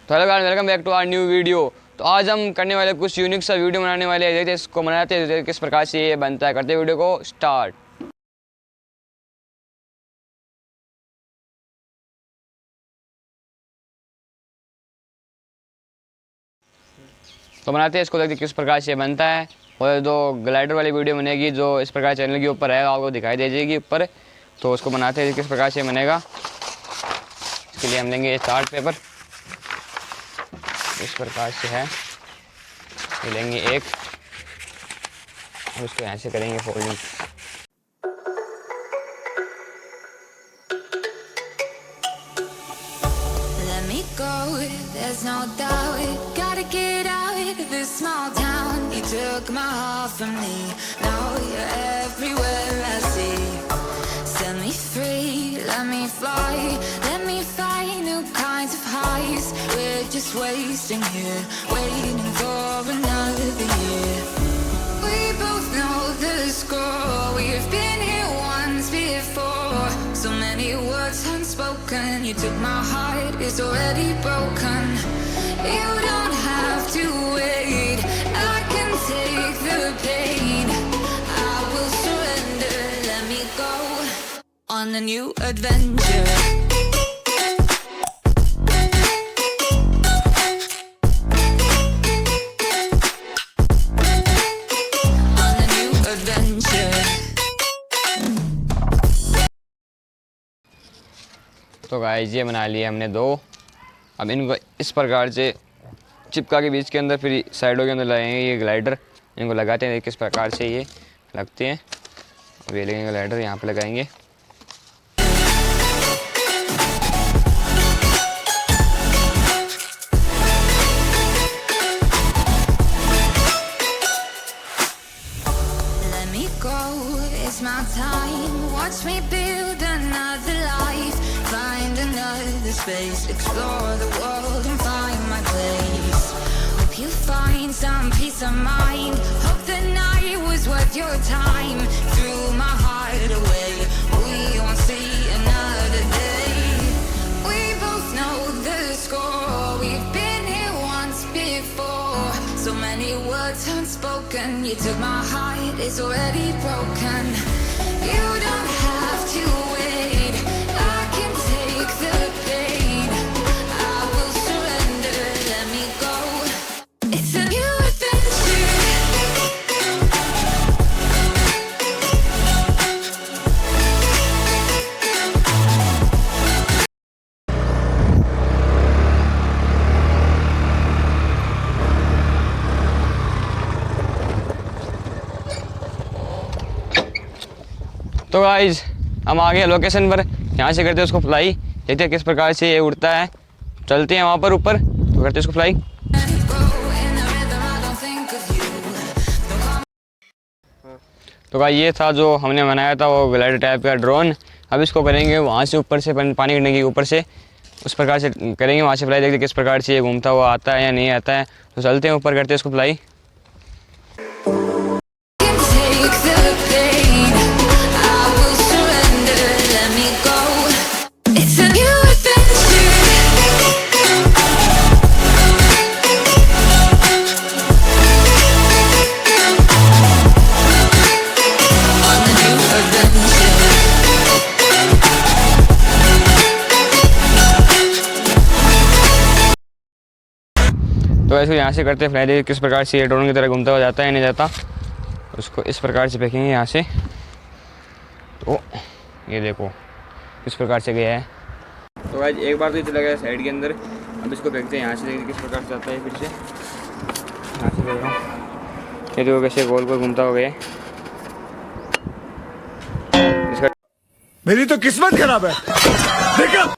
तो hello guys, welcome back to our new video. तो आज हम करने वाले कुछ यूनिक सा वीडियो बनाने वाले हैं। देखते हैं इसको बनाते हैं किस प्रकार से ये बनता है। करते हैं वीडियो को स्टार्ट। तो बनाते हैं इसको, देखते हैं किस प्रकार से बनता है। और दो ग्लाइडर वाली वीडियो बनेगी जो इस प्रकार चैनल के ऊपर है, आपको दिखाई दे जाएगी ऊपर। तो उसको बनाते हैं किस प्रकार से बनेगा। इसके लिए हम लेंगे ये चार्ट पेपर, इस प्रकार से है। ये लेंगे एक और उसको यहाँ से करेंगे folding. There's no doubt, gotta get out of this small town. You took my heart from me, now you're everywhere I see. Set me free, let me fly, let me find new kinds of highs. We're just wasting here, waiting for another year. We both know the score, we've been here once before. So many words unspoken, you took my heart, it's already broken. You don't have to wait, I can take the pain. I will surrender, let me go on a new adventure. तो guys ये बना लिए हमने दो। अब इनको इस प्रकार से चिपका के बीच के अंदर फिर साइडों के अंदर लगाएंगे ये ग्लाइडर। इनको लगाते हैं किस प्रकार से ये लगते हैं। अब ये लेंगे ग्लाइडर, यहाँ पे लगाएंगे। Let me go, it's my time. Watch me build another life. Find another space, explore the world and find my place. Hope you find some peace of mind. Hope the night was worth your time. Threw my heart away, we won't see another day. We both know the score, we've been here once before. So many words unspoken, you took my heart, it's already broken. You don't have to wait, I can take the pain. I will surrender, let me go. It's a new adventure. तो guys हम आ गए location पर, यहाँ से करते हैं उसको fly. देखते हैं किस प्रकार से ये उड़ता है। चलते हैं वहाँ पर ऊपर, तो करते हैं उसको फ्लाई। तो गाइस ये था जो हमने बनाया था, वो ग्लाइडर टाइप का ड्रोन। अब इसको करेंगे वहाँ से ऊपर से, पानी गिरने के ऊपर से उस प्रकार से करेंगे वहाँ से फ्लाई। देखते हैं किस प्रकार से ये घूमता हुआ आता है या नहीं आता है। तो चलते हैं ऊपर, करते हैं उसको फ्लाई। तो ऐसे यहाँ से करते हैं फ्लाई। देखिए किस प्रकार से ये ड्रोन की तरह घूमता हुआ जाता है, नहीं जाता। उसको इस प्रकार से फेंकेंगे यहाँ से, तो ये देखो किस प्रकार से गया है। तो गाइस एक बार तो ये चला गया साइड के अंदर। अब इसको फेंकते हैं यहाँ से, देखिए किस प्रकार से जाता है। फिर से यहाँ से देखो, ये देखो कैसे गोल गोल घूमता हो गया। इसका मेरी तो किस्मत खराब है। देखो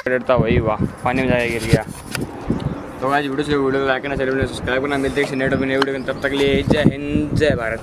डरता वही, वाह पानी में जाके गिर गया। तो आज वीडियो से वीडियो लाइक करना, चैनल सब्सक्राइब करना। मिलते हैं नेट वीडियो, तब तक लिए जय हिंद जय भारत।